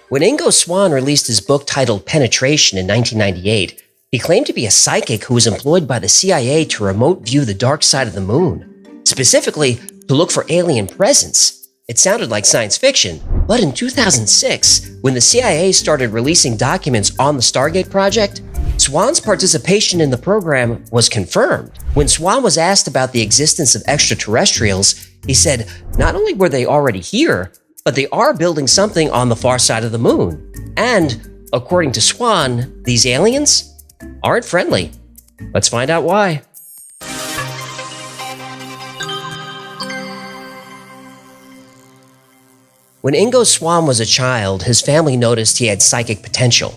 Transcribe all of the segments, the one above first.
When Ingo Swann released his book titled Penetration in 1998, he claimed to be a psychic who was employed by the CIA to remote view the dark side of the moon, specifically to look for alien presence. It sounded like science fiction, but in 2006, when the CIA started releasing documents on the Stargate project, Swann's participation in the program was confirmed. When Swann was asked about the existence of extraterrestrials, he said not only were they already here, but they are building something on the far side of the moon. And, according to Swann, these aliens aren't friendly. Let's find out why. When Ingo Swann was a child, his family noticed he had psychic potential.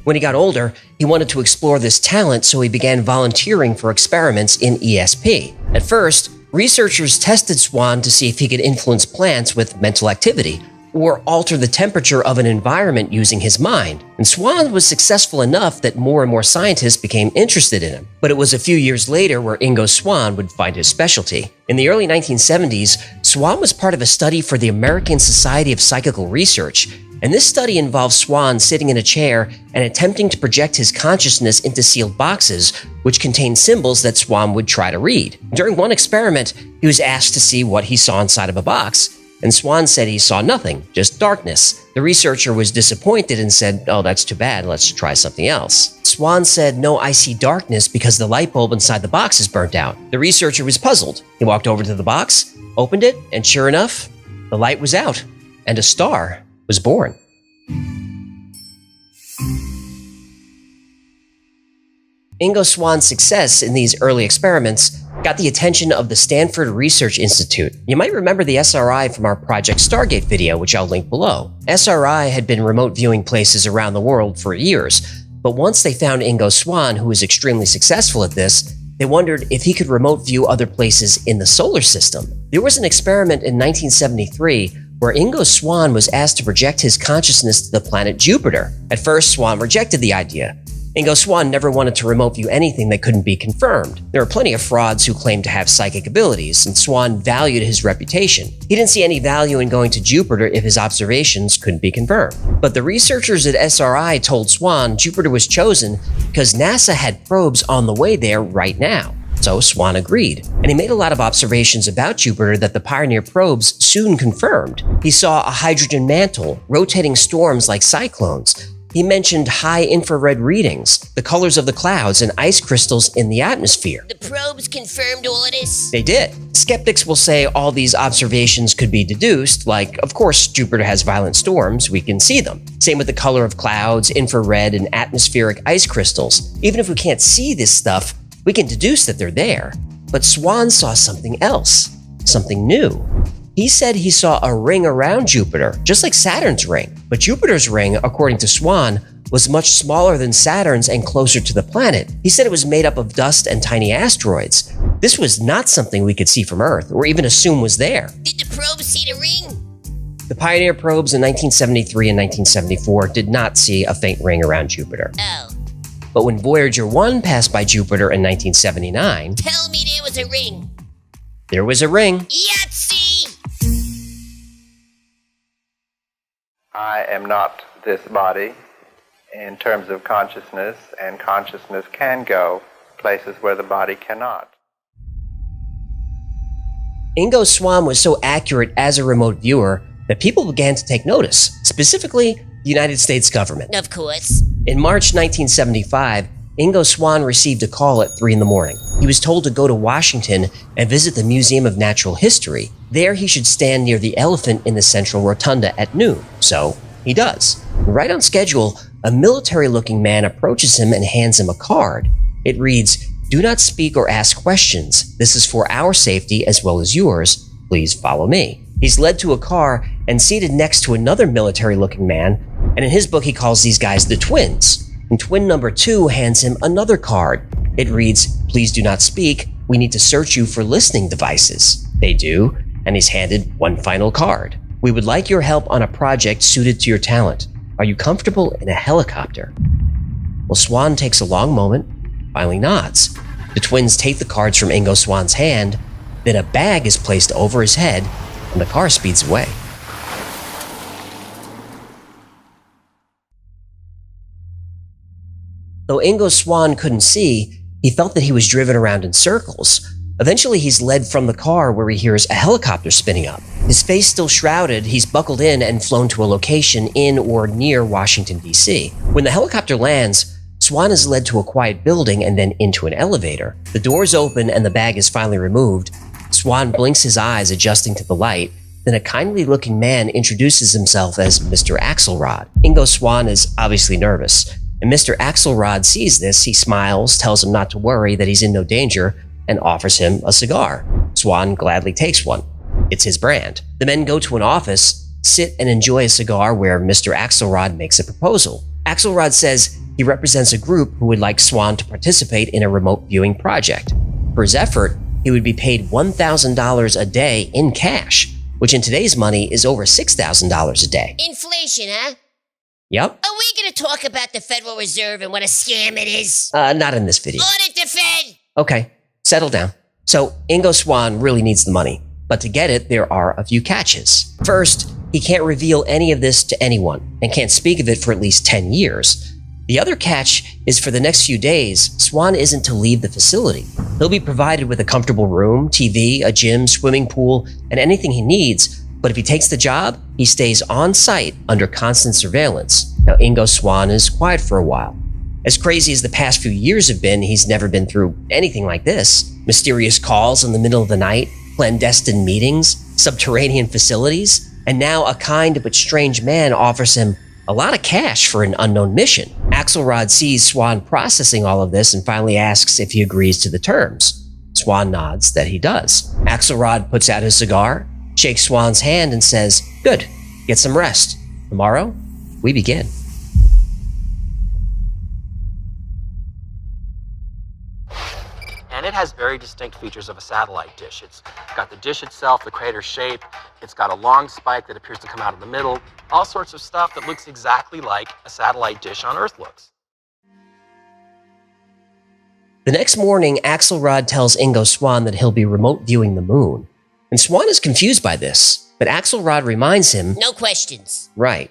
When he got older, he wanted to explore this talent, so he began volunteering for experiments in ESP. At first, researchers tested Swann to see if he could influence plants with mental activity, or alter the temperature of an environment using his mind. And Swann was successful enough that more and more scientists became interested in him. But it was a few years later where Ingo Swann would find his specialty. In the early 1970s, Swann was part of a study for the American Society of Psychical Research, and this study involved Swann sitting in a chair and attempting to project his consciousness into sealed boxes, which contained symbols that Swann would try to read. During one experiment, he was asked to see what he saw inside of a box, and Swann said he saw nothing, just darkness. The researcher was disappointed and said, "Oh, that's too bad, let's try something else." Swann said, "No, I see darkness because the light bulb inside the box is burnt out." The researcher was puzzled. He walked over to the box, opened it, and sure enough, the light was out, and a star was born. Ingo Swann's success in these early experiments got the attention of the Stanford Research Institute. You might remember the SRI from our Project Stargate video, which I'll link below. SRI had been remote viewing places around the world for years, but once they found Ingo Swann, who was extremely successful at this, they wondered if he could remote view other places in the solar system. There was an experiment in 1973 where Ingo Swann was asked to project his consciousness to the planet Jupiter. At first, Swann rejected the idea. Ingo Swann never wanted to remote view anything that couldn't be confirmed. There are plenty of frauds who claim to have psychic abilities, and Swann valued his reputation. He didn't see any value in going to Jupiter if his observations couldn't be confirmed. But the researchers at SRI told Swann Jupiter was chosen because NASA had probes on the way there right now. So Swann agreed, and he made a lot of observations about Jupiter that the Pioneer probes soon confirmed. He saw a hydrogen mantle, rotating storms like cyclones. He mentioned high infrared readings, the colors of the clouds, and ice crystals in the atmosphere. The probes confirmed all of this? They did. Skeptics will say all these observations could be deduced, like, of course, Jupiter has violent storms, we can see them. Same with the color of clouds, infrared, and atmospheric ice crystals. Even if we can't see this stuff, we can deduce that they're there. But Swann saw something else, something new. He said he saw a ring around Jupiter, just like Saturn's ring. But Jupiter's ring, according to Swann, was much smaller than Saturn's and closer to the planet. He said it was made up of dust and tiny asteroids. This was not something we could see from Earth, or even assume was there. Did the probes see the ring? The Pioneer probes in 1973 and 1974 did not see a faint ring around Jupiter. Oh. But when Voyager 1 passed by Jupiter in 1979, Tell me there was a ring. there was a ring. Yahtzee! I am not this body in terms of consciousness, and consciousness can go places where the body cannot. Ingo Swann was so accurate as a remote viewer that people began to take notice, specifically the United States government. Of course. In March 1975, Ingo Swann received a call at 3 a.m. He was told to go to Washington and visit the Museum of Natural History. There he should stand near the elephant in the central rotunda at noon. So he does. Right on schedule, a military-looking man approaches him and hands him a card. It reads, "Do not speak or ask questions. This is for our safety as well as yours. Please follow me." He's led to a car and seated next to another military-looking man, and in his book he calls these guys the twins. And twin number 2 hands him another card. It reads, "Please do not speak. We need to search you for listening devices." They do, and he's handed one final card. "We would like your help on a project suited to your talent. Are you comfortable in a helicopter?" Well, Swann takes a long moment, finally nods. The twins take the cards from Ingo Swann's hand, then a bag is placed over his head, and the car speeds away. Though Ingo Swann couldn't see, he felt that he was driven around in circles. Eventually, he's led from the car where he hears a helicopter spinning up. His face still shrouded, he's buckled in and flown to a location in or near Washington, D.C. When the helicopter lands, Swann is led to a quiet building and then into an elevator. The doors open and the bag is finally removed. Swann blinks his eyes, adjusting to the light. Then a kindly-looking man introduces himself as Mr. Axelrod. Ingo Swann is obviously nervous, and Mr. Axelrod sees this. He smiles, tells him not to worry, that he's in no danger, and offers him a cigar. Swann gladly takes one. It's his brand. The men go to an office, sit and enjoy a cigar where Mr. Axelrod makes a proposal. Axelrod says he represents a group who would like Swann to participate in a remote viewing project. For his effort, he would be paid $1,000 a day in cash, which in today's money is over $6,000 a day. Inflation, huh? Yep. Are we gonna talk about the Federal Reserve and what a scam it is? Not in this video. Audit the Fed! Okay, settle down. So, Ingo Swann really needs the money, but to get it, there are a few catches. First, he can't reveal any of this to anyone and can't speak of it for at least 10 years. The other catch is for the next few days, Swann isn't to leave the facility. He'll be provided with a comfortable room, TV, a gym, swimming pool, and anything he needs, but if he takes the job, he stays on site under constant surveillance. Now, Ingo Swann is quiet for a while. As crazy as the past few years have been, he's never been through anything like this. Mysterious calls in the middle of the night, clandestine meetings, subterranean facilities, and now a kind but strange man offers him a lot of cash for an unknown mission. Axelrod sees Swann processing all of this and finally asks if he agrees to the terms. Swann nods that he does. Axelrod puts out his cigar, shakes Swann's hand, and says, "Good, get some rest. Tomorrow, we begin." And it has very distinct features of a satellite dish. It's got the dish itself, the crater shape, it's got a long spike that appears to come out of the middle, all sorts of stuff that looks exactly like a satellite dish on Earth looks. The next morning, Axelrod tells Ingo Swann that he'll be remote viewing the moon. And Swann is confused by this, but Axelrod reminds him, No questions. right.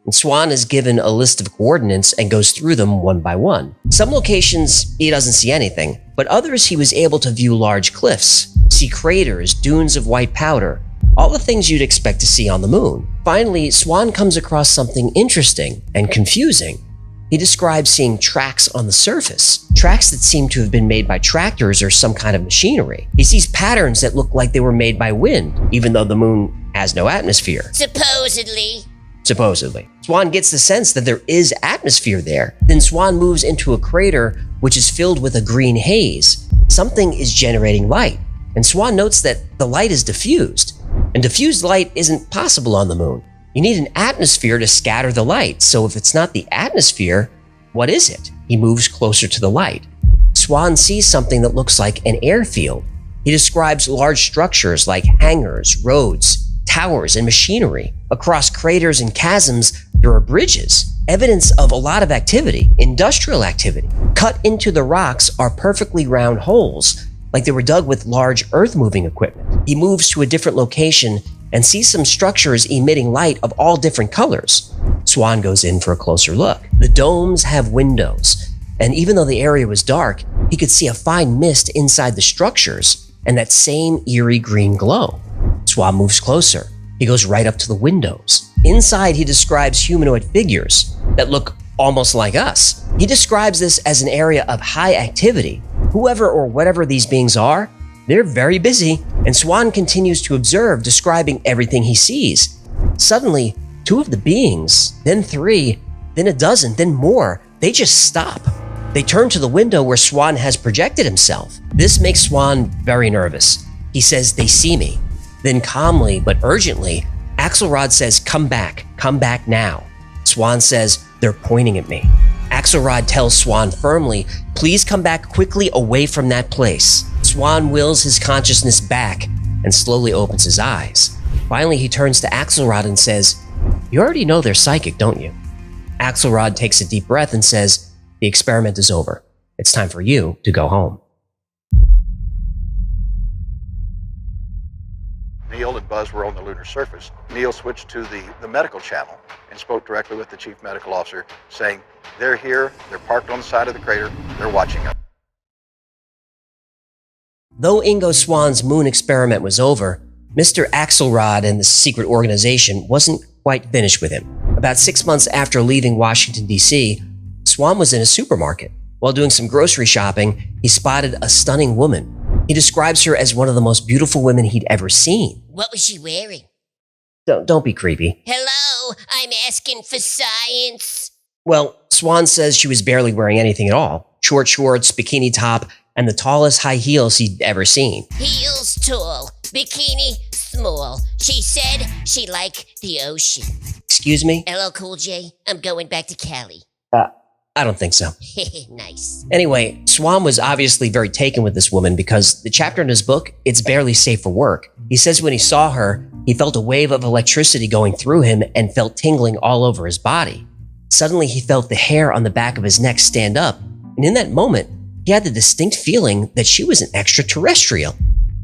And Swann is given a list of coordinates and goes through them one by one. Some locations, he doesn't see anything, but others he was able to view large cliffs, see craters, dunes of white powder, all the things you'd expect to see on the moon. Finally, Swann comes across something interesting and confusing. He describes seeing tracks on the surface, tracks that seem to have been made by tractors or some kind of machinery. He sees patterns that look like they were made by wind, even though the moon has no atmosphere. Supposedly. Swann gets the sense that there is atmosphere there. Then Swann moves into a crater which is filled with a green haze. Something is generating light, and Swann notes that the light is diffused. And diffused light isn't possible on the moon. You need an atmosphere to scatter the light, so if it's not the atmosphere, what is it? He moves closer to the light. Swann sees something that looks like an airfield. He describes large structures like hangars, roads, towers, and machinery. Across craters and chasms, there are bridges, evidence of a lot of activity, industrial activity. Cut into the rocks are perfectly round holes, like they were dug with large earth-moving equipment. He moves to a different location and sees some structures emitting light of all different colors. Swann goes in for a closer look. The domes have windows, and even though the area was dark, he could see a fine mist inside the structures and that same eerie green glow. Swann moves closer. He goes right up to the windows. Inside, he describes humanoid figures that look almost like us. He describes this as an area of high activity. Whoever or whatever these beings are, they're very busy, and Swann continues to observe, describing everything he sees. Suddenly, two of the beings, then three, then a dozen, then more, they just stop. They turn to the window where Swann has projected himself. This makes Swann very nervous. He says, "They see me." Then calmly but urgently, Axelrod says, come back now." Swann says, "They're pointing at me." Axelrod tells Swann firmly, "Please come back quickly away from that place." Swann wills his consciousness back and slowly opens his eyes. Finally, he turns to Axelrod and says, "You already know they're psychic, don't you?" Axelrod takes a deep breath and says, "The experiment is over. It's time for you to go home." Neil and Buzz were on the lunar surface, Neil switched to the medical channel and spoke directly with the chief medical officer, saying, "They're here, they're parked on the side of the crater, they're watching us." Though Ingo Swann's moon experiment was over, Mr. Axelrod and the secret organization wasn't quite finished with him. About 6 months after leaving Washington, D.C., Swann was in a supermarket. While doing some grocery shopping, he spotted a stunning woman. He describes her as one of the most beautiful women he'd ever seen. What was she wearing? Don't be creepy. Hello, I'm asking for science. Well, Swann says she was barely wearing anything at all. Short shorts, bikini top, and the tallest high heels he'd ever seen. Heels tall, bikini small. She said she liked the ocean. Excuse me? LL Cool J, I'm going back to Cali. I don't think so. Nice. Anyway, Swann was obviously very taken with this woman because the chapter in his book, It's Barely Safe for Work, he says when he saw her, he felt a wave of electricity going through him and felt tingling all over his body. Suddenly, he felt the hair on the back of his neck stand up, and in that moment, he had the distinct feeling that she was an extraterrestrial.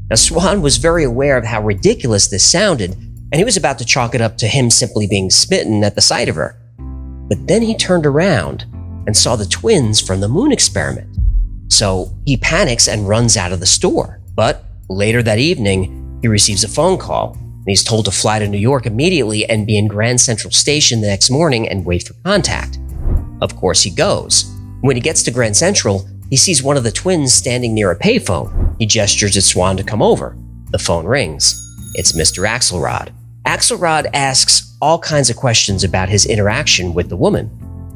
Now, Swann was very aware of how ridiculous this sounded, and he was about to chalk it up to him simply being smitten at the sight of her. But then he turned around and saw the twins from the moon experiment. So he panics and runs out of the store. But later that evening, he receives a phone call, and he's told to fly to New York immediately and be in Grand Central Station the next morning and wait for contact. Of course, he goes. When he gets to Grand Central, he sees one of the twins standing near a payphone. He gestures at Swann to come over. The phone rings. It's Mr. Axelrod. Axelrod asks all kinds of questions about his interaction with the woman,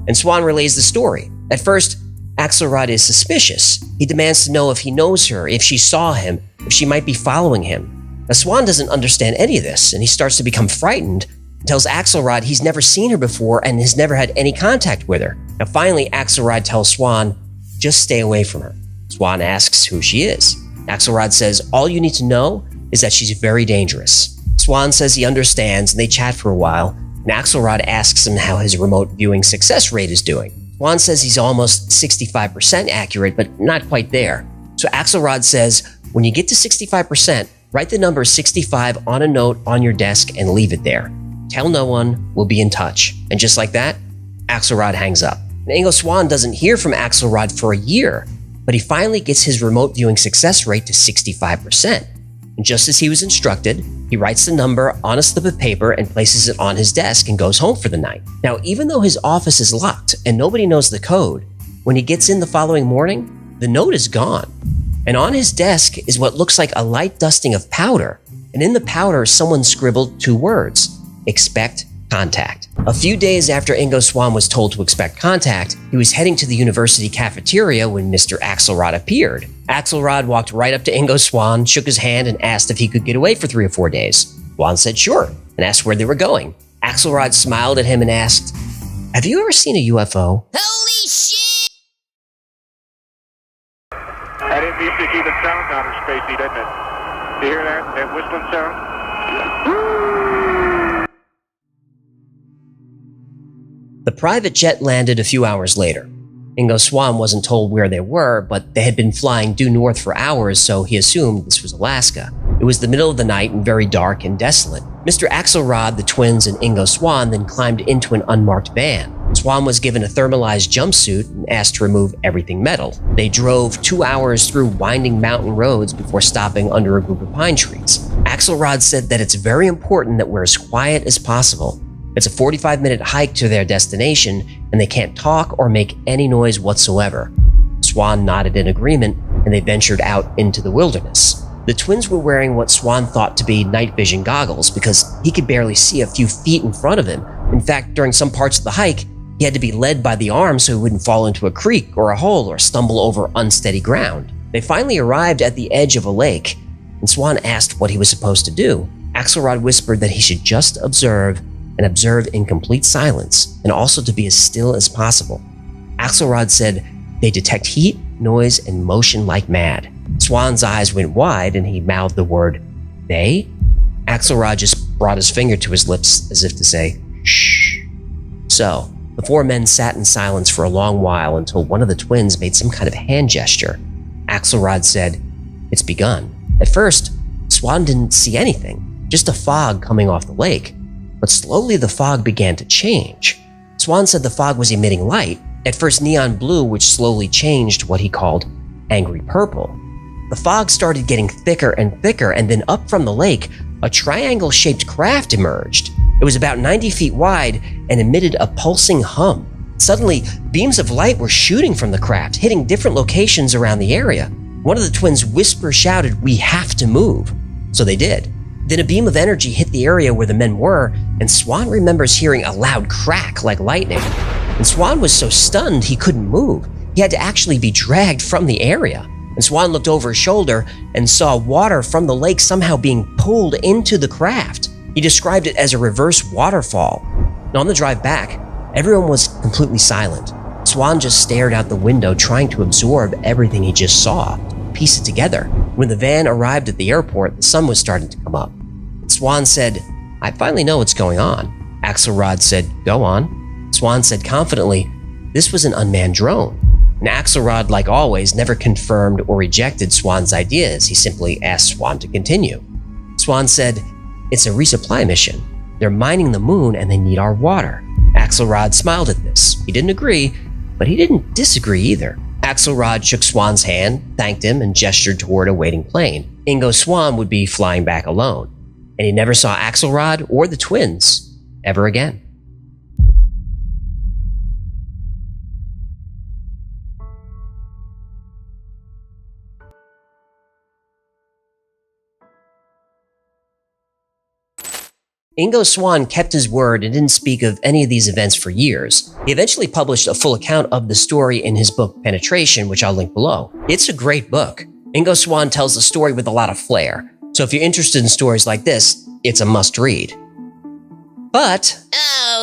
and Swann relays the story. At first, Axelrod is suspicious. He demands to know if he knows her, if she saw him, if she might be following him. Now, Swann doesn't understand any of this, and he starts to become frightened and tells Axelrod he's never seen her before and has never had any contact with her. Now, finally, Axelrod tells Swann, just stay away from her. Swann asks who she is. Axelrod says all you need to know is that she's very dangerous. Swann says he understands, and they chat for a while, and Axelrod asks him how his remote viewing success rate is doing. Swann says he's almost 65% accurate, but not quite there. So Axelrod says, when you get to 65%, write the number 65 on a note on your desk and leave it there. Tell no one, we'll be in touch. And just like that, Axelrod hangs up. And Ingo Swann doesn't hear from Axelrod for a year, but he finally gets his remote viewing success rate to 65%. And just as he was instructed, he writes the number on a slip of paper and places it on his desk and goes home for the night. Now, even though his office is locked and nobody knows the code, when he gets in the following morning, the note is gone. And on his desk is what looks like a light dusting of powder. And in the powder, someone scribbled 2 words, expect contact. A few days after Ingo Swann was told to expect contact, he was heading to the university cafeteria when Mr. Axelrod appeared. Axelrod walked right up to Ingo Swann, shook his hand, and asked if he could get away for 3 or 4 days. Swann said sure, and asked where they were going. Axelrod smiled at him and asked, have you ever seen a UFO? Holy shit! That is the indicated sound outer spacey, doesn't it? Do you hear that? That whistling sound? The private jet landed a few hours later. Ingo Swann wasn't told where they were, but they had been flying due north for hours, so he assumed this was Alaska. It was the middle of the night and very dark and desolate. Mr. Axelrod, the twins, and Ingo Swann then climbed into an unmarked van. Swann was given a thermalized jumpsuit and asked to remove everything metal. They drove 2 hours through winding mountain roads before stopping under a group of pine trees. Axelrod said that it's very important that we're as quiet as possible. It's a 45-minute hike to their destination, and they can't talk or make any noise whatsoever. Swann nodded in agreement, and they ventured out into the wilderness. The twins were wearing what Swann thought to be night vision goggles because he could barely see a few feet in front of him. In fact, during some parts of the hike, he had to be led by the arm so he wouldn't fall into a creek or a hole or stumble over unsteady ground. They finally arrived at the edge of a lake, and Swann asked what he was supposed to do. Axelrod whispered that he should just observe and observe in complete silence, and also to be as still as possible. Axelrod said they detect heat, noise, and motion like mad. Swann's eyes went wide and he mouthed the word, they? Axelrod just brought his finger to his lips as if to say, shh. So, the 4 men sat in silence for a long while until one of the twins made some kind of hand gesture. Axelrod said, it's begun. At first, Swann didn't see anything. just a fog coming off the lake. But slowly the fog began to change. Swann said the fog was emitting light, at first neon blue, which slowly changed what he called angry purple. The fog started getting thicker and thicker, and then up from the lake, a triangle-shaped craft emerged. It was about 90 feet wide and emitted a pulsing hum. Suddenly, beams of light were shooting from the craft, hitting different locations around the area. One of the twins shouted, "We have to move." So they did. Then a beam of energy hit the area where the men were, and Swann remembers hearing a loud crack like lightning. And Swann was so stunned he couldn't move. He had to actually be dragged from the area. And Swann looked over his shoulder and saw water from the lake somehow being pulled into the craft. He described it as a reverse waterfall. And on the drive back, everyone was completely silent. Swann just stared out the window, trying to absorb everything he just saw, piece it together. When the van arrived at the airport, the sun was starting to come up. Swann said, "I finally know what's going on." Axelrod said, "Go on." Swann said confidently, "This was an unmanned drone." And Axelrod, like always, never confirmed or rejected Swann's ideas. He simply asked Swann to continue. Swann said, "It's a resupply mission. They're mining the moon and they need our water." Axelrod smiled at this. He didn't agree, but he didn't disagree either. Axelrod shook Swann's hand, thanked him, and gestured toward a waiting plane. Ingo Swann would be flying back alone, and he never saw Axelrod or the twins ever again. Ingo Swann kept his word and didn't speak of any of these events for years. He eventually published a full account of the story in his book Penetration, which I'll link below. It's a great book. Ingo Swann tells the story with a lot of flair, so if you're interested in stories like this, it's a must-read. But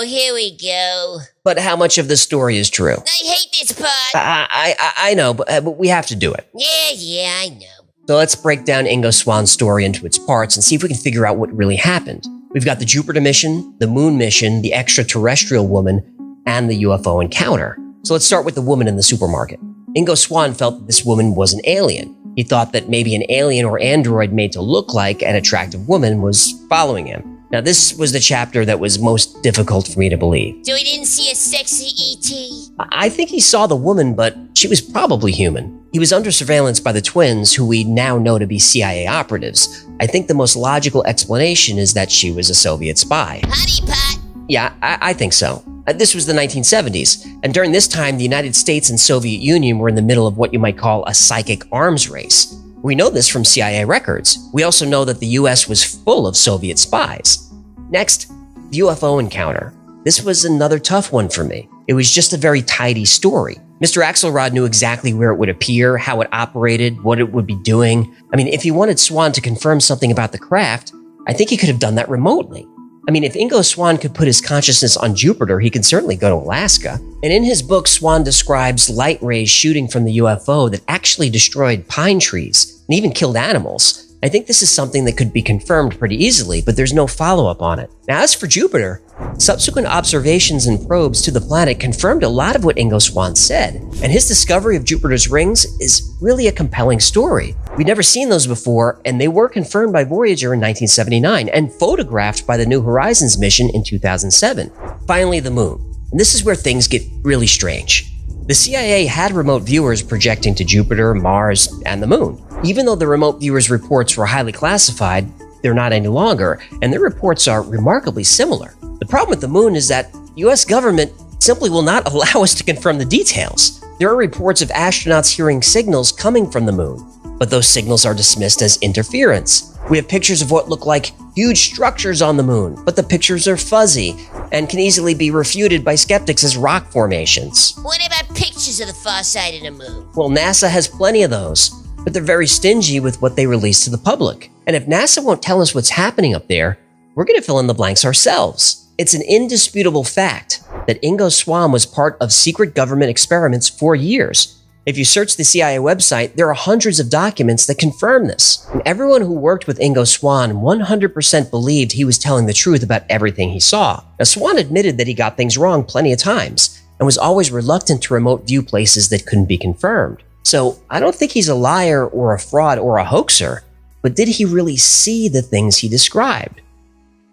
here we go. how much of the story is true? I hate this part. I know, but we have to do it. Yeah, I know. So let's break down Ingo Swann's story into its parts and see if we can figure out what really happened. We've got the Jupiter mission, the moon mission, the extraterrestrial woman, and the UFO encounter. So let's start with the woman in the supermarket. Ingo Swann felt that this woman was an alien. He thought that maybe an alien or android made to look like an attractive woman was following him. Now, this was the chapter that was most difficult for me to believe. So he didn't see a sexy E.T.? I think he saw the woman, but she was probably human. He was under surveillance by the twins, who we now know to be CIA operatives. I think the most logical explanation is that she was a Soviet spy. Honeypot! Yeah, I think so. This was the 1970s, and during this time, the United States and Soviet Union were in the middle of what you might call a psychic arms race. We know this from CIA records. We also know that the US was full of Soviet spies. Next, the UFO encounter. This was another tough one for me. It was just a very tidy story. Mr. Axelrod knew exactly where it would appear, how it operated, what it would be doing. I mean, if he wanted Swann to confirm something about the craft, I think he could have done that remotely. I mean, if Ingo Swann could put his consciousness on Jupiter, he could certainly go to Alaska. And in his book, Swann describes light rays shooting from the UFO that actually destroyed pine trees and even killed animals. I think this is something that could be confirmed pretty easily, but there's no follow-up on it. Now, as for Jupiter, subsequent observations and probes to the planet confirmed a lot of what Ingo Swann said, and his discovery of Jupiter's rings is really a compelling story. We'd never seen those before, and they were confirmed by Voyager in 1979 and photographed by the New Horizons mission in 2007. Finally, the moon. And this is where things get really strange. The CIA had remote viewers projecting to Jupiter, Mars, and the moon. Even though the remote viewers' reports were highly classified, they're not any longer, and their reports are remarkably similar. The problem with the moon is that the US government simply will not allow us to confirm the details. There are reports of astronauts hearing signals coming from the moon, but those signals are dismissed as interference. We have pictures of what look like huge structures on the moon, but the pictures are fuzzy and can easily be refuted by skeptics as rock formations. What about pictures of the far side of the moon? Well, NASA has plenty of those, but they're very stingy with what they release to the public. And if NASA won't tell us what's happening up there, we're going to fill in the blanks ourselves. It's an indisputable fact that Ingo Swann was part of secret government experiments for years. If you search the CIA website, there are hundreds of documents that confirm this. And everyone who worked with Ingo Swann 100% believed he was telling the truth about everything he saw. Now, Swann admitted that he got things wrong plenty of times and was always reluctant to remote view places that couldn't be confirmed. So I don't think he's a liar or a fraud or a hoaxer, but did he really see the things he described?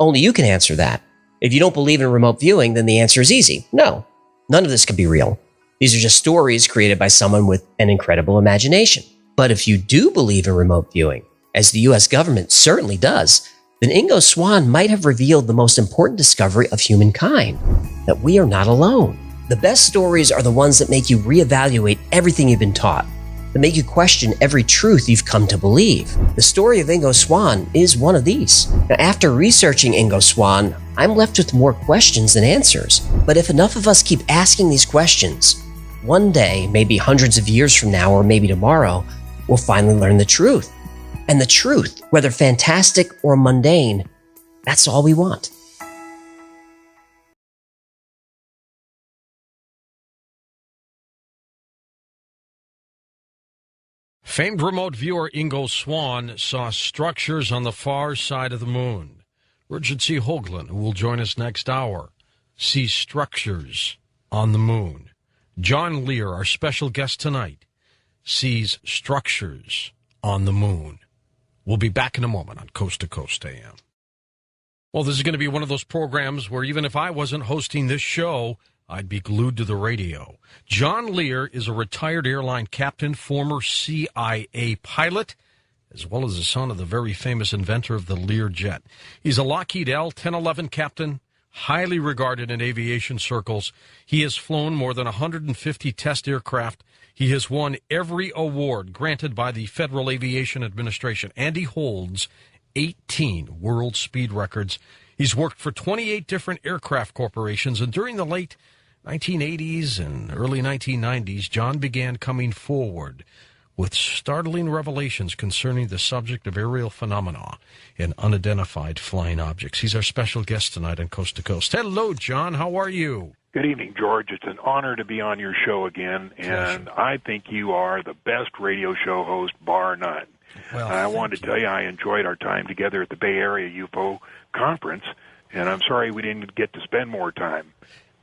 Only you can answer that. If you don't believe in remote viewing, then the answer is easy. No, none of this could be real. These are just stories created by someone with an incredible imagination. But if you do believe in remote viewing, as the US government certainly does, then Ingo Swann might have revealed the most important discovery of humankind, that we are not alone. The best stories are the ones that make you reevaluate everything you've been taught, that make you question every truth you've come to believe. The story of Ingo Swann is one of these. Now, after researching Ingo Swann, I'm left with more questions than answers. But if enough of us keep asking these questions, one day, maybe hundreds of years from now or maybe tomorrow, we'll finally learn the truth. And the truth, whether fantastic or mundane, that's all we want. Famed remote viewer Ingo Swann saw structures on the far side of the moon. Richard C. Hoagland, who will join us next hour, sees structures on the moon. John Lear, our special guest tonight, sees structures on the moon. We'll be back in a moment on Coast to Coast AM. Well, this is going to be one of those programs where even if I wasn't hosting this show, I'd be glued to the radio. John Lear is a retired airline captain, former CIA pilot, as well as the son of the very famous inventor of the Lear jet. He's a Lockheed L-1011 captain, highly regarded in aviation circles. He has flown more than 150 test aircraft. He has won every award granted by the Federal Aviation Administration, and he holds 18 world speed records. He's worked for 28 different aircraft corporations, and during the late 1980s and early 1990s, John began coming forward with startling revelations concerning the subject of aerial phenomena and unidentified flying objects. He's our special guest tonight on Coast to Coast. Hello, John. How are you? Good evening, George. It's an honor to be on your show again, and I think you are the best radio show host, bar none. Well, I wanted to tell you I enjoyed our time together at the Bay Area UFO conference, and I'm sorry we didn't get to spend more time.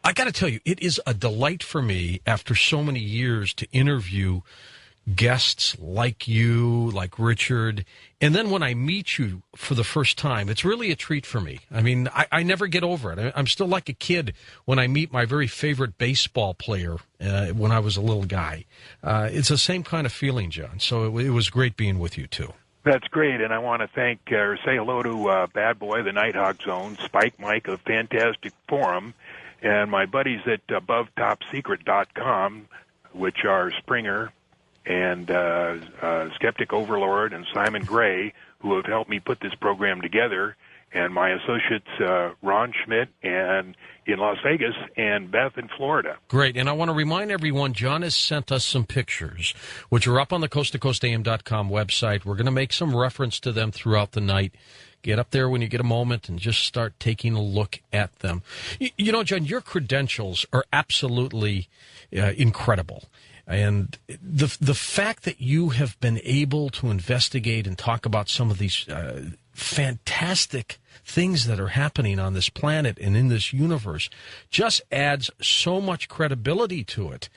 I got to tell you, it is a delight for me after so many years to interview guests like you, like Richard, and then when I meet you for the first time, it's really a treat for me. I mean, I never get over it. I'm still like a kid when I meet my very favorite baseball player when I was a little guy. It's the same kind of feeling, John, so it was great being with you, too. That's great, and I want to thank or say hello to Bad Boy, the Nighthawk Zone, Spike Mike of Fantastic Forum, and my buddies at AboveTopSecret.com, which are Springer and Skeptic Overlord and Simon Gray, who have helped me put this program together, and my associates Ron Schmidt and in Las Vegas and Beth in Florida. Great, and I want to remind everyone, John has sent us some pictures, which are up on the coasttocoastam.com website. We're going to make some reference to them throughout the night. Get up there when you get a moment and just start taking a look at them. You know, John, your credentials are absolutely incredible. And the fact that you have been able to investigate and talk about some of these fantastic things that are happening on this planet and in this universe just adds so much credibility to it.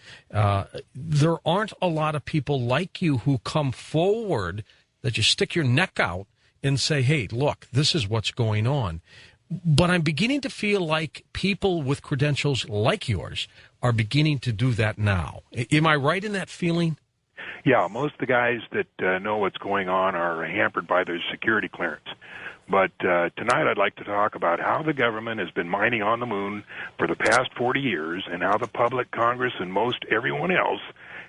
There aren't a lot of people like you who come forward that you stick your neck out and say, hey, look, this is what's going on. But I'm beginning to feel like people with credentials like yours are beginning to do that now. Am I right in that feeling? Yeah, most of the guys that know what's going on are hampered by their security clearance. But tonight I'd like to talk about how the government has been mining on the moon for the past 40 years and how the public, Congress, and most everyone else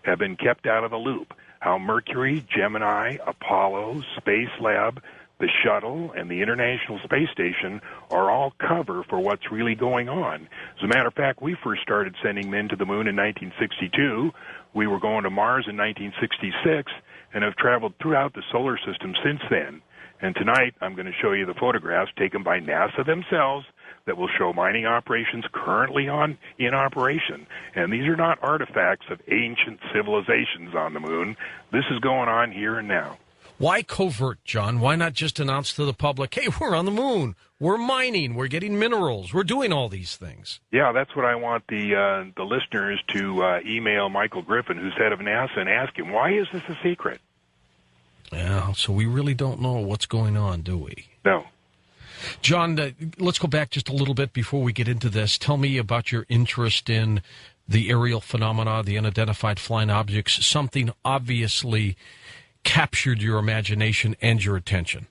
have been kept out of the loop. How Mercury, Gemini, Apollo, Space Lab, the shuttle, and the International Space Station are all cover for what's really going on. As a matter of fact, we first started sending men to the moon in 1962. We were going to Mars in 1966 and have traveled throughout the solar system since then. And tonight, I'm going to show you the photographs taken by NASA themselves that will show mining operations currently in operation. And these are not artifacts of ancient civilizations on the moon. This is going on here and now. Why covert, John? Why not just announce to the public, hey, we're on the moon, we're mining, we're getting minerals, we're doing all these things? Yeah, that's what I want the listeners to email Michael Griffin, who's head of NASA, and ask him, why is this a secret? Yeah, so we really don't know what's going on, do we? No. John, let's go back just a little bit before we get into this. Tell me about your interest in the aerial phenomena, the unidentified flying objects. Something obviously captured your imagination and your attention.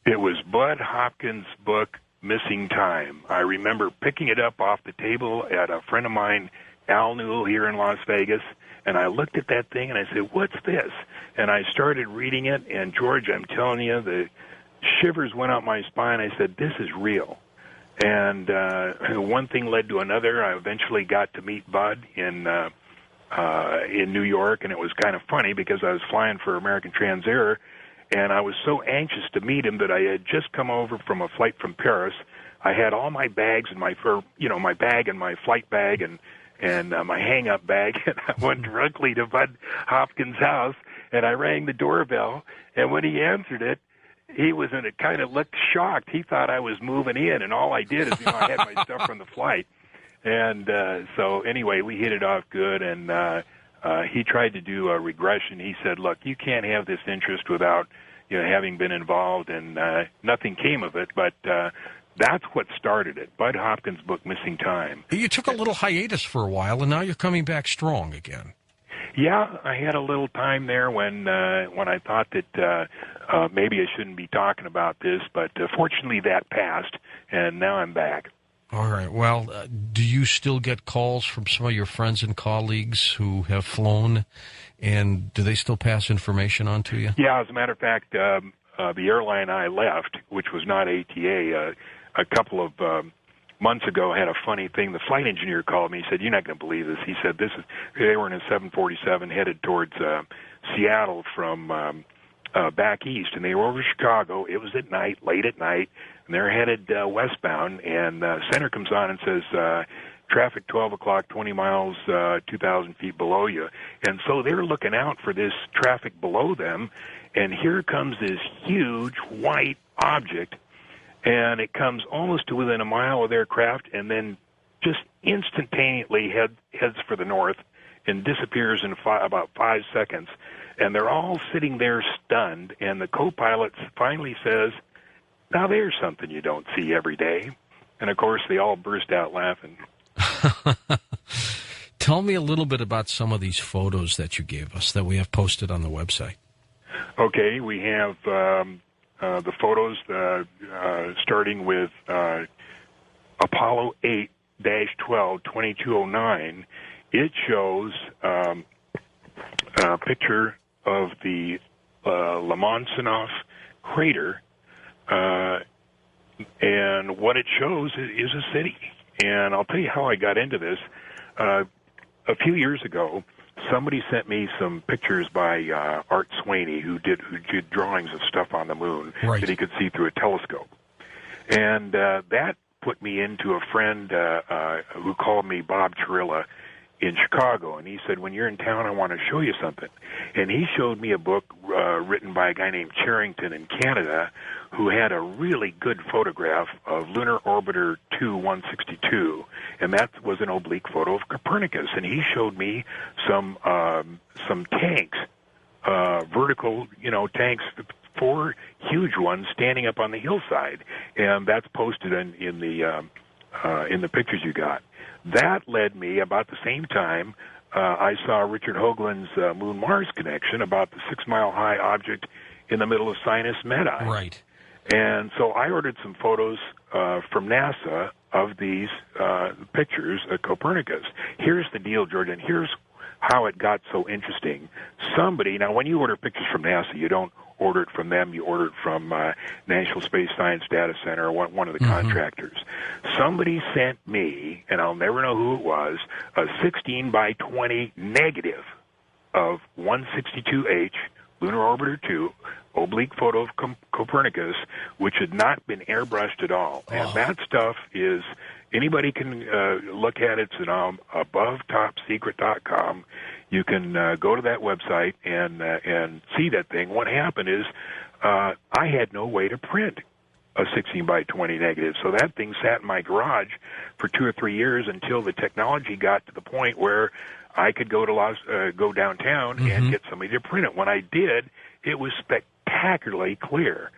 It was Bud Hopkins' book, Missing Time. I remember picking it up off the table at a friend of mine, Al Newell, here in Las Vegas, and I looked at that thing and I said, what's this? And I started reading it, and George, I'm telling you, the shivers went up my spine. I said, this is real. And one thing led to another. I eventually got to meet Bud in New York, and it was kind of funny because I was flying for American Transair, and I was so anxious to meet him that I had just come over from a flight from Paris. I had all my bags in my bag and my flight bag and my hang-up bag, and I went directly to Bud Hopkins' house, and I rang the doorbell, and when he answered it, he was in a kind of looked shocked. He thought I was moving in, and all I did is, I had my stuff from the flight. And so anyway, we hit it off good, and he tried to do a regression. He said, look, you can't have this interest without having been involved, and nothing came of it, but that's what started it. Bud Hopkins' book, Missing Time. You took a little hiatus for a while, and now you're coming back strong again. Yeah, I had a little time there when I thought that maybe I shouldn't be talking about this, but fortunately that passed, and now I'm back. All right. Well, do you still get calls from some of your friends and colleagues who have flown, and do they still pass information on to you? Yeah, as a matter of fact, the airline I left, which was not ATA, a couple of months ago had a funny thing. The flight engineer called me. He said, you're not going to believe this. He said, they were in a 747 headed towards Seattle from back east, and they were over Chicago. It was at night, late at night, and they're headed westbound, and center comes on and says, traffic 12 o'clock, 20 miles, 2,000 feet below you. And so they're looking out for this traffic below them, and here comes this huge white object, and it comes almost to within a mile of their craft, and then just instantaneously heads for the north and disappears in about 5 seconds. And they're all sitting there stunned, and the co-pilot finally says, now there's something you don't see every day. And, of course, they all burst out laughing. Tell me a little bit about some of these photos that you gave us that we have posted on the website. Okay, we have the photos starting with Apollo 8-12 2209. It shows a picture of the Lamonsanov crater, and what it shows is a city. And I'll tell you how I got into this. A few years ago, somebody sent me some pictures by Art Swaney, who did drawings of stuff on the moon that he could see through a telescope. And that put me into a friend who called me Bob Chirilla in Chicago, and he said, when you're in town, I want to show you something. And he showed me a book written by a guy named Charrington in Canada, who had a really good photograph of Lunar Orbiter 2-162, and that was an oblique photo of Copernicus. And he showed me some tanks, vertical, tanks, 4 huge ones standing up on the hillside, and that's posted in the pictures you got. That led me, about the same time, I saw Richard Hoagland's Moon-Mars connection about the 6-mile-high object in the middle of Sinus Medai. Right. And so I ordered some photos from NASA of these pictures of Copernicus. Here's the deal, George, and here's how it got so interesting. Now when you order pictures from NASA, you don't order it from them, you order it from National Space Science Data Center or one of the contractors. Somebody sent me, and I'll never know who it was, a 16 by 20 negative of 162H, Lunar Orbiter 2, oblique photo of Copernicus, which had not been airbrushed at all. And that stuff is, anybody can look at it. It's on abovetopsecret.com. You can go to that website and see that thing. What happened is I had no way to print a 16 by 20 negative, so that thing sat in my garage for 2 or 3 years until the technology got to the point where I could go downtown and get somebody to print it. When I did, it was spectacularly clear.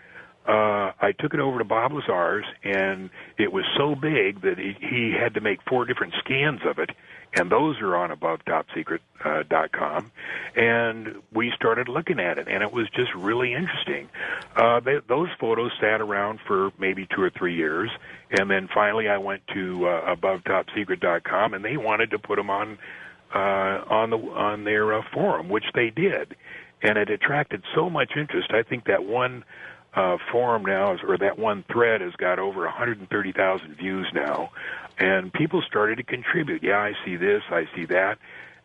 I took it over to Bob Lazar's, and it was so big that he had to make 4 different scans of it, and those are on AboveTopSecret.com. And we started looking at it, and it was just really interesting. Those photos sat around for maybe 2 or 3 years, and then finally I went to AboveTopSecret.com, and they wanted to put them on their forum, which they did, and it attracted so much interest. I think that one forum now, or that one thread, has got over 130,000 views now, and people started to contribute. Yeah, I see this, I see that,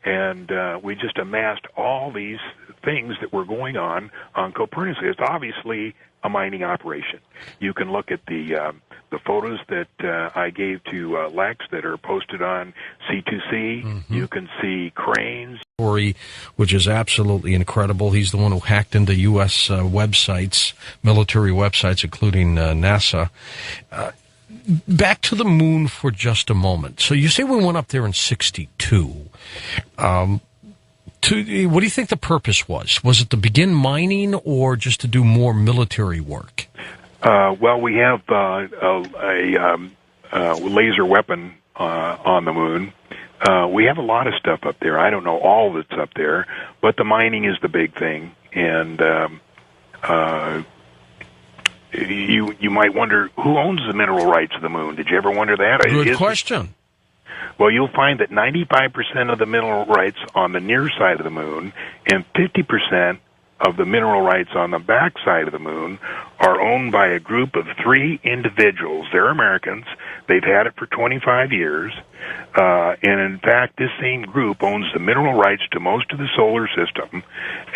and we just amassed all these things that were going on Copernicus. It's obviously a mining operation. You can look at the photos that I gave to Lex that are posted on C2C. Mm-hmm. You can see cranes. Story, which is absolutely incredible. He's the one who hacked into U.S. websites, military websites, including NASA. Back to the moon for just a moment. So you say we went up there in 1962. What do you think the purpose was? Was it to begin mining or just to do more military work? Well, we have a laser weapon on the moon. We have a lot of stuff up there. I don't know all that's up there, but the mining is the big thing. And you might wonder, who owns the mineral rights of the moon? Did you ever wonder that? Good question. Well, you'll find that 95% of the mineral rights on the near side of the moon and 50% of the mineral rights on the back side of the moon are owned by a group of 3 individuals. They're Americans. They've had it for 25 years. And in fact, this same group owns the mineral rights to most of the solar system.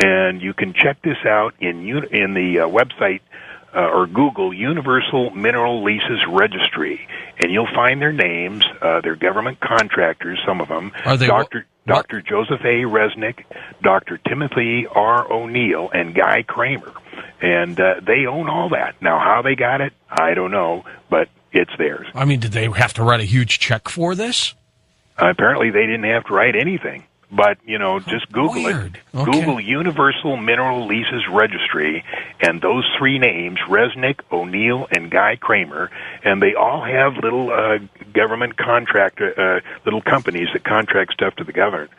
And you can check this out in the website or Google Universal Mineral Leases Registry, and you'll find their names. They're government contractors, some of them. Are they Dr. Joseph A. Resnick, Dr. Timothy R. O'Neill, and Guy Kramer. And they own all that. Now, how they got it, I don't know, but it's theirs. I mean, did they have to write a huge check for this? Apparently, they didn't have to write anything. But, just Google Weird. it. Okay. Google Universal Mineral Leases Registry, and those 3 names, Resnick, O'Neill, and Guy Kramer, and they all have little government little companies that contract stuff to the government.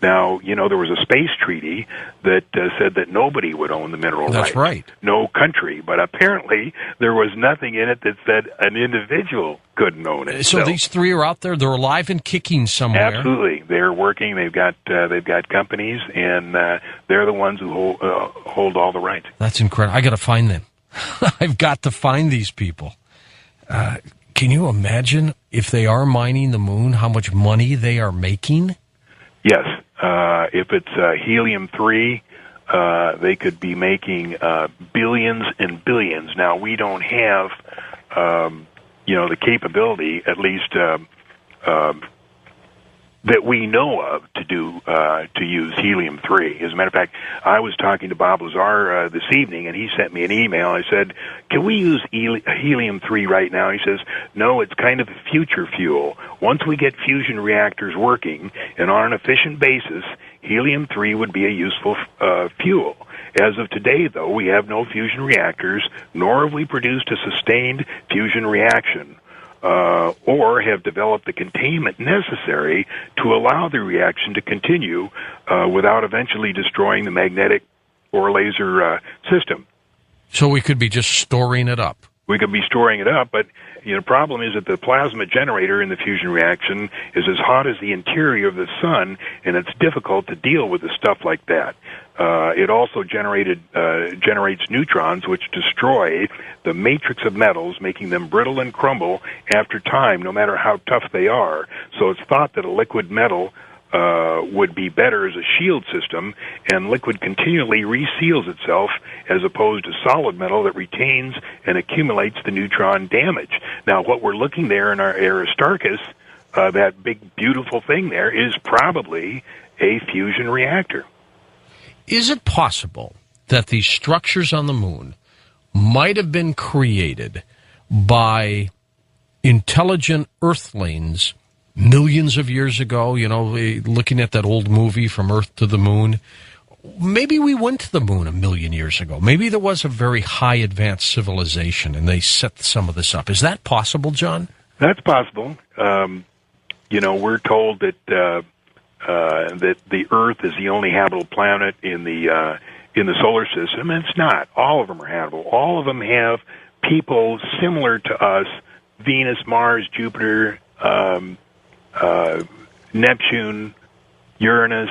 Now, there was a space treaty that said that nobody would own the mineral rights. That's right. No country. But apparently, there was nothing in it that said an individual couldn't own it. So these 3 are out there. They're alive and kicking somewhere. Absolutely. They're working. They've got companies, and they're the ones who hold all the rights. That's incredible. I got to find them. I've got to find these people. Can you imagine if they are mining the moon, how much money they are making? Yes. If it's helium-3, they could be making billions and billions. Now, we don't have, the capability, at least that we know of, to use helium-3. As a matter of fact, I was talking to Bob Lazar this evening, and he sent me an email. I said, "Can we use helium-3 right now?" He says, "No, it's kind of a future fuel. Once we get fusion reactors working and on an efficient basis, helium-3 would be a useful fuel. As of today, though, we have no fusion reactors, nor have we produced a sustained fusion reaction. Or have developed the containment necessary to allow the reaction to continue without eventually destroying the magnetic or laser system." So we could be just storing it up. We could be storing it up, but the problem is that the plasma generator in the fusion reaction is as hot as the interior of the sun, and it's difficult to deal with a stuff like that. It also generates neutrons, which destroy the matrix of metals, making them brittle and crumble after time, no matter how tough they are. So it's thought that a liquid metal would be better as a shield system, and liquid continually reseals itself as opposed to solid metal that retains and accumulates the neutron damage. Now, what we're looking there in our Aristarchus, that big, beautiful thing there, is probably a fusion reactor. Is it possible that these structures on the moon might have been created by intelligent Earthlings millions of years ago, looking at that old movie From Earth to the Moon? maybe we went to the moon 1 million years ago. Maybe there was a very high advanced civilization, and they set some of this up. Is that possible, John? That's possible. We're told that that the Earth is the only habitable planet in the solar system, and it's not. All of them are habitable. All of them have people similar to us: Venus, Mars, Jupiter, Neptune, Uranus,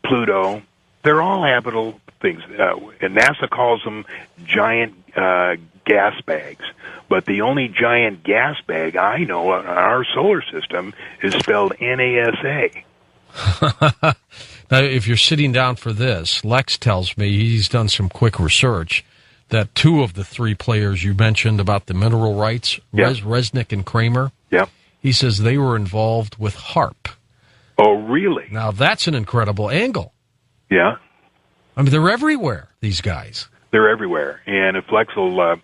Pluto. They're all habitable things, and NASA calls them giant gas bags. But the only giant gas bag I know in our solar system is spelled NASA. Now, if you're sitting down for this, Lex tells me he's done some quick research that 2 of the 3 players you mentioned about the mineral rights, Resnick and Kramer, he says they were involved with HARP. Oh, really? Now, that's an incredible angle. Yeah. I mean, they're everywhere, these guys. They're everywhere. And if Lex will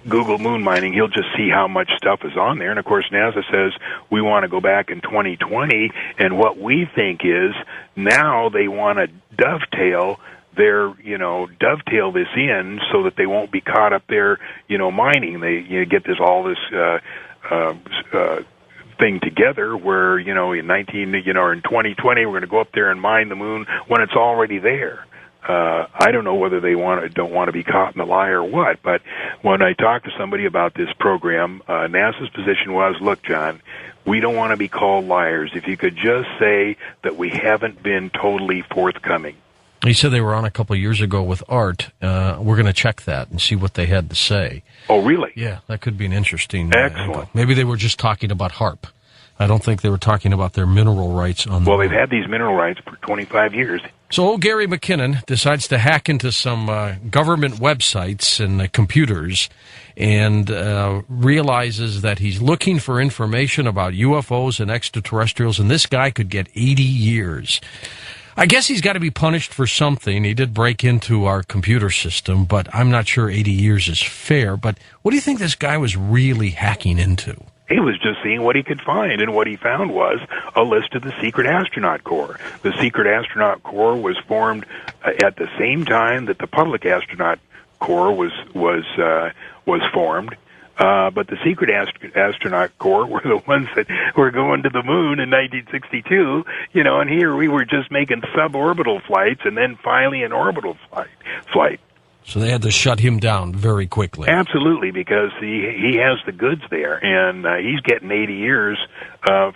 Google moon mining, he'll just see how much stuff is on there. And, of course, NASA says we want to go back in 2020, and what we think is now they want to dovetail this in so that they won't be caught up there, mining. They get all this thing together where, in 2020 we're going to go up there and mine the moon when it's already there. I don't know whether they don't want to be caught in the lie or what, but when I talked to somebody about this program, NASA's position was, look, John, we don't want to be called liars. If you could just say that we haven't been totally forthcoming. He said they were on a couple of years ago with Art. We're going to check that and see what they had to say. Oh, really? Yeah, that could be an interesting Excellent. Angle. Maybe they were just talking about HARP. I don't think they were talking about their mineral rights on the Well, they've had these mineral rights for 25 years. So old Gary McKinnon decides to hack into some government websites and computers and realizes that he's looking for information about UFOs and extraterrestrials, and this guy could get 80 years. I guess he's got to be punished for something. He did break into our computer system, but I'm not sure 80 years is fair. But what do you think this guy was really hacking into? He was just seeing what he could find, and what he found was a list of the Secret Astronaut Corps. The Secret Astronaut Corps was formed at the same time that the Public Astronaut Corps was formed. But the Secret Astronaut Corps were the ones that were going to the moon in 1962, and here we were just making suborbital flights and then finally an orbital flight. So they had to shut him down very quickly. Absolutely, because he has the goods there, and he's getting 80 years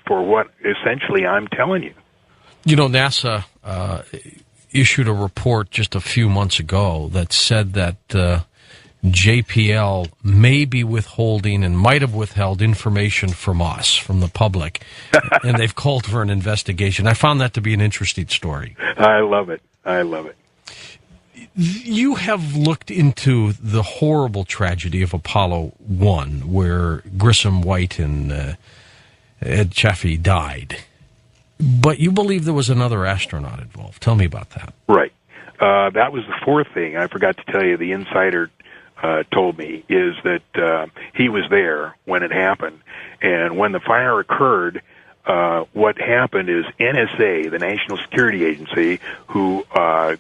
for what essentially I'm telling you. NASA issued a report just a few months ago that said that JPL may be withholding and might have withheld information from us, from the public, and they've called for an investigation. I found that to be an interesting story. I love it. You have looked into the horrible tragedy of Apollo 1, where Grissom, White, and Ed Chaffee died. But you believe there was another astronaut involved. Tell me about that. Right. That was the fourth thing. I forgot to tell you, the insider told me, is that he was there when it happened. And when the fire occurred, what happened is NSA, the National Security Agency, who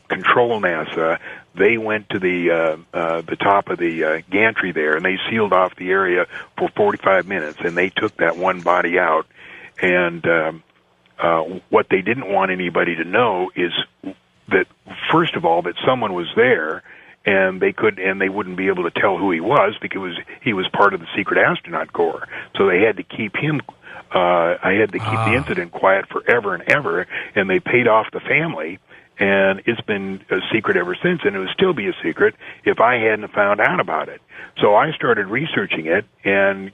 control NASA, they went to the top of the gantry there, and they sealed off the area for 45 minutes, and they took that one body out. And what they didn't want anybody to know is that, first of all, that someone was there, and they wouldn't be able to tell who he was because he was part of the Secret Astronaut Corps. So they had to keep him. I had to keep the incident quiet forever and ever, and they paid off the family, and it's been a secret ever since, and it would still be a secret if I hadn't found out about it. So I started researching it, and,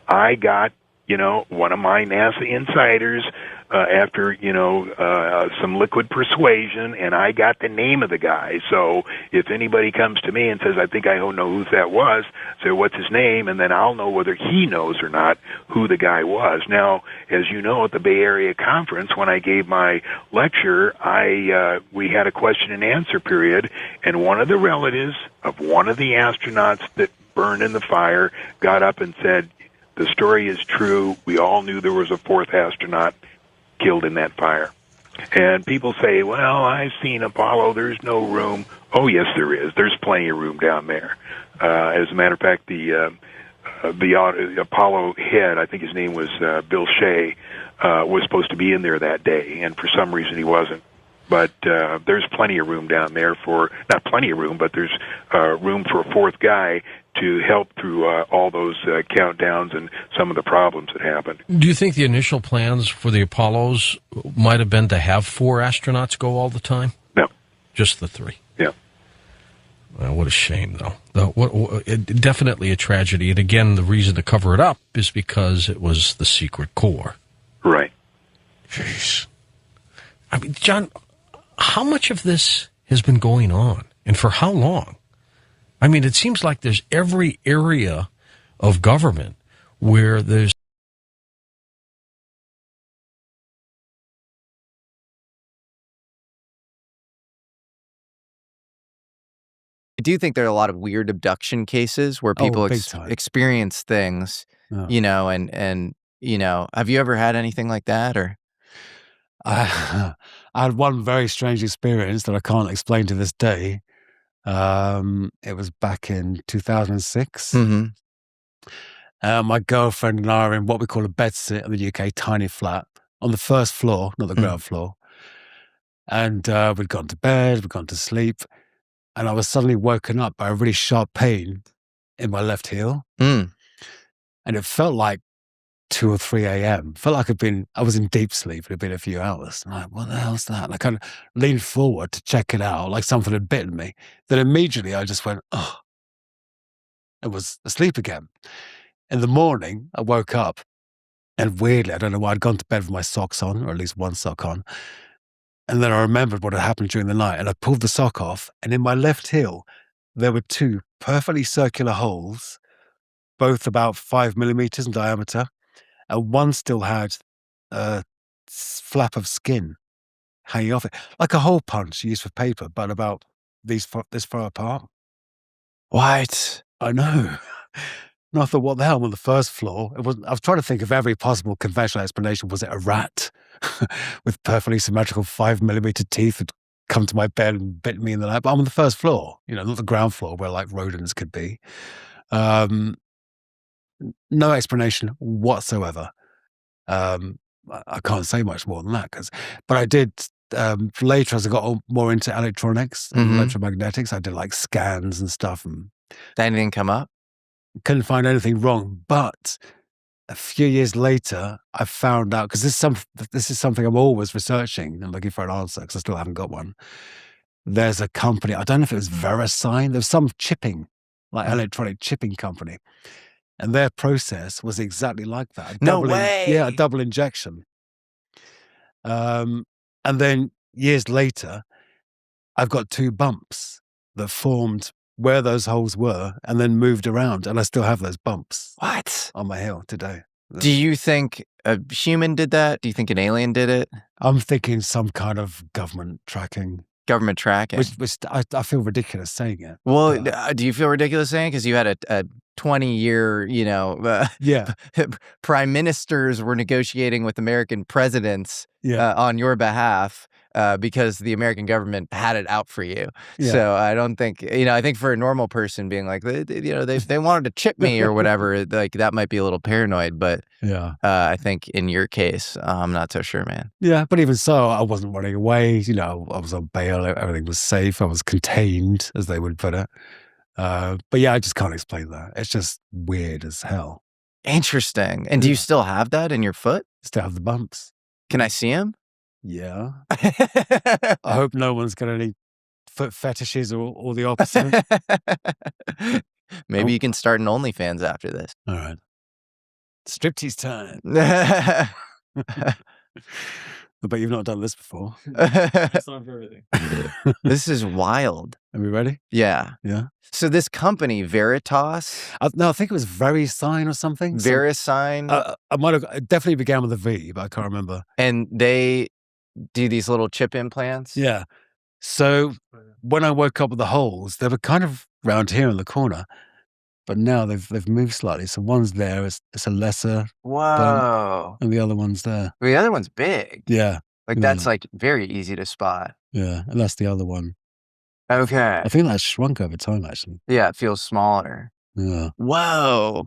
I got, one of my NASA insiders after, some liquid persuasion, and I got the name of the guy. So if anybody comes to me and says, I think I don't know who that was, say, what's his name? And then I'll know whether he knows or not who the guy was. Now, as you know, at the Bay Area Conference, when I gave my lecture, we had a question and answer period, and one of the relatives of one of the astronauts that burned in the fire got up and said, the story is true. We all knew there was a fourth astronaut killed in that fire. And people say, well, I've seen Apollo, there's no room. Oh, yes, there is. There's plenty of room down there. As a matter of fact, the Apollo head, I think his name was Bill Shea, was supposed to be in there that day, and for some reason he wasn't. But there's plenty of room down there for, not plenty of room, but there's room for a fourth guy to help through all those countdowns and some of the problems that happened. Do you think the initial plans for the Apollos might have been to have 4 astronauts go all the time? No. Just the 3? Yeah. Well, what a shame, though. Definitely a tragedy. And again, the reason to cover it up is because it was the secret corps. Right. Jeez. I mean, John, how much of this has been going on, and for how long? I mean, it seems like there's every area of government where there's I do think there are a lot of weird abduction cases where people big time. experience things, Yeah. and have you ever had anything like that? Or I had one very strange experience that I can't explain to this day. It was back in 2006. My girlfriend and I are in what we call a bedsit in the UK, tiny flat, on the first floor, not the ground floor. And we'd gone to bed, we'd gone to sleep, and I was suddenly woken up by a really sharp pain in my left heel. And it felt like 2 or 3 a.m. Felt like I was in deep sleep. It had been a few hours. I'm like, what the hell's that? And I kind of leaned forward to check it out, like something had bitten me. Then immediately I just went, oh, I was asleep again. In the morning, I woke up, and weirdly, I don't know why, I'd gone to bed with my socks on, or at least one sock on. And then I remembered what had happened during the night, and I pulled the sock off, and in my left heel, there were 2 perfectly circular holes, both about 5 millimeters in diameter, and one still had a flap of skin hanging off it, like a hole punch used for paper, but about this far apart. what? I know. And I thought, what the hell? I'm on the first floor. I was trying to think of every possible conventional explanation. Was it a rat with perfectly symmetrical 5 millimeter teeth had come to my bed and bit me in the night? But I'm on the first floor, not the ground floor where like rodents could be. No explanation whatsoever. I can't say much more than that, but I did later as I got more into electronics and electromagnetics. I did like scans and stuff, and Did anything come up? couldn't find anything wrong. But a few years later, I found out, because this is something I'm always researching and looking for an answer, because I still haven't got one. There's a company, I don't know if it was VeriSign. There's some chipping, like electronic chipping company. And their process was exactly like that. No way. Yeah, a double injection. And then years later, I've got 2 bumps that formed where those holes were and then moved around. And I still have those bumps What? on my heel today. Do you think a human did that? Do you think an alien did it? I'm thinking some kind of government tracking, Government tracking? which I feel ridiculous saying it. Well, but- do you feel ridiculous saying? Because you had a 20-year, Yeah. prime ministers were negotiating with American presidents Yeah. on your behalf because the American government had it out for you. Yeah. So I don't think, I think for a normal person being like, they wanted to chip me or whatever, like that might be a little paranoid. But Yeah. I think in your case, I'm not so sure, man. Yeah, but even so, I wasn't running away. I was on bail. Everything was safe. I was contained, as they would put it. But yeah, I just can't explain that. It's just weird as hell. Interesting. And do you Yeah. still have that in your foot? Still have the bumps. Can I see him? Yeah. I hope no one's got any foot fetishes or the opposite. Maybe Oh. you can start an OnlyFans after this. All right. Striptease time. But you've not done this before. This is wild. Are we ready? Yeah. Yeah. So this company, Veritas, No, I think it was VeriSign or something. So, VeriSign, I might have. It definitely began with a V, but I can't remember. and they do these little chip implants. Yeah. So when I woke up with the holes, they were kind of round here in the corner, but now they've moved slightly. So one's there, it's a lesser, Whoa. and the other one's there. Well, the other one's big. Yeah. Like, that's, like, very easy to spot. Yeah, and that's the other one. Okay. I think that's shrunk over time, actually. Yeah, it feels smaller. Yeah. Whoa.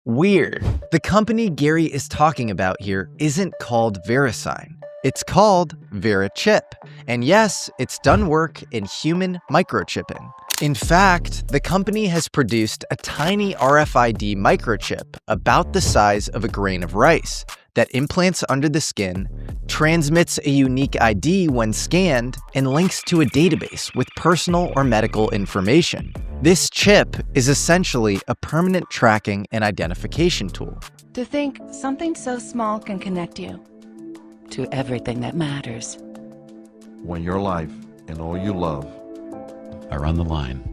Weird. The company Gary is talking about here isn't called VeriSign. It's called VeriChip. And yes, it's done work in human microchipping. In fact, the company has produced a tiny RFID microchip about the size of a grain of rice that implants under the skin, transmits a unique ID when scanned, and links to a database with personal or medical information. This chip is essentially a permanent tracking and identification tool. To think something so small can connect you to everything that matters. When your life and all you love are on the line.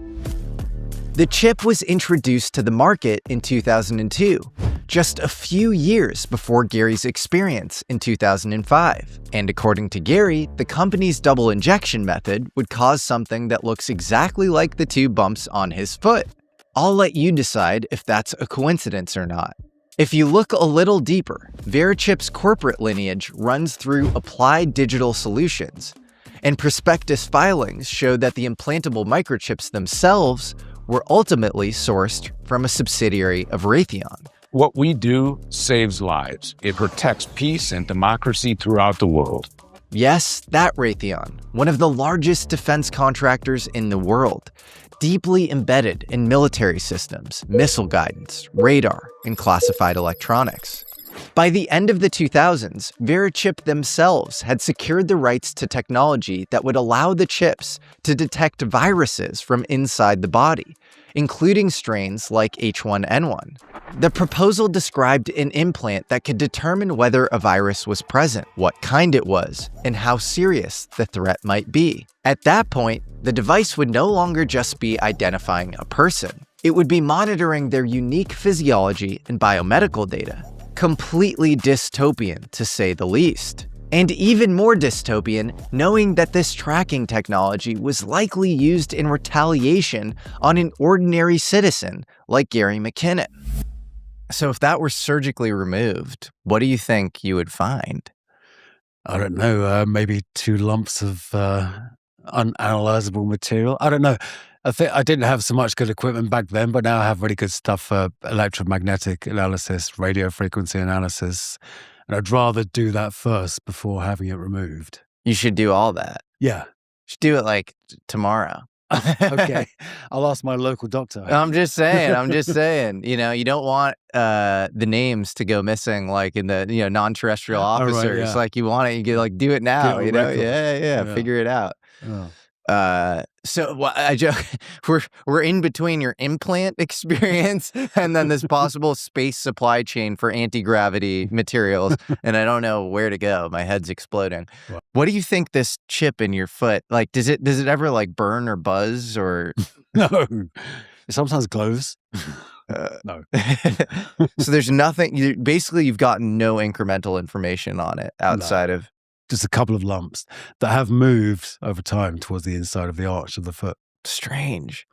The chip was introduced to the market in 2002, just a few years before Gary's experience in 2005. And according to Gary, the company's double injection method would cause something that looks exactly like the two bumps on his foot. I'll let you decide if that's a coincidence or not. If you look a little deeper, VeriChip's corporate lineage runs through Applied Digital Solutions, and prospectus filings show that the implantable microchips themselves were ultimately sourced from a subsidiary of Raytheon. What we do saves lives. It protects peace and democracy throughout the world. Yes, that Raytheon, one of the largest defense contractors in the world, deeply embedded in military systems, missile guidance, radar, and classified electronics. By the end of the 2000s, VeriChip themselves had secured the rights to technology that would allow the chips to detect viruses from inside the body, including strains like H1N1. The proposal described an implant that could determine whether a virus was present, what kind it was, and how serious the threat might be. At that point, the device would no longer just be identifying a person. It would be monitoring their unique physiology and biomedical data. Completely dystopian, to say the least. And even more dystopian, knowing that this tracking technology was likely used in retaliation on an ordinary citizen like Gary McKinnon. So if that were surgically removed, what do you think you would find? I don't know, maybe 2 lumps of unanalyzable material. I don't know. I think I didn't have so much good equipment back then, but now I have really good stuff for electromagnetic analysis, radio frequency analysis. And I'd rather do that first before having it removed. You should do all that. Yeah. You should do it like tomorrow. Okay. I'll ask my local doctor. I'm just saying, you know, you don't want the names to go missing like in the, non-terrestrial officers. Right, yeah. Like you want it, you get like do it now, Get you know? records. Yeah, figure it out. Oh. So I joke, we're in between your implant experience and then this possible space supply chain for anti-gravity materials, and I don't know where to go. My head's exploding. Wow. What do you think this chip in your foot, like, does it ever like burn or buzz or? No, it sometimes glows. No. So there's nothing. You've gotten no incremental information on it outside of. Just a couple of lumps that have moved over time towards the inside of the arch of the foot. Strange.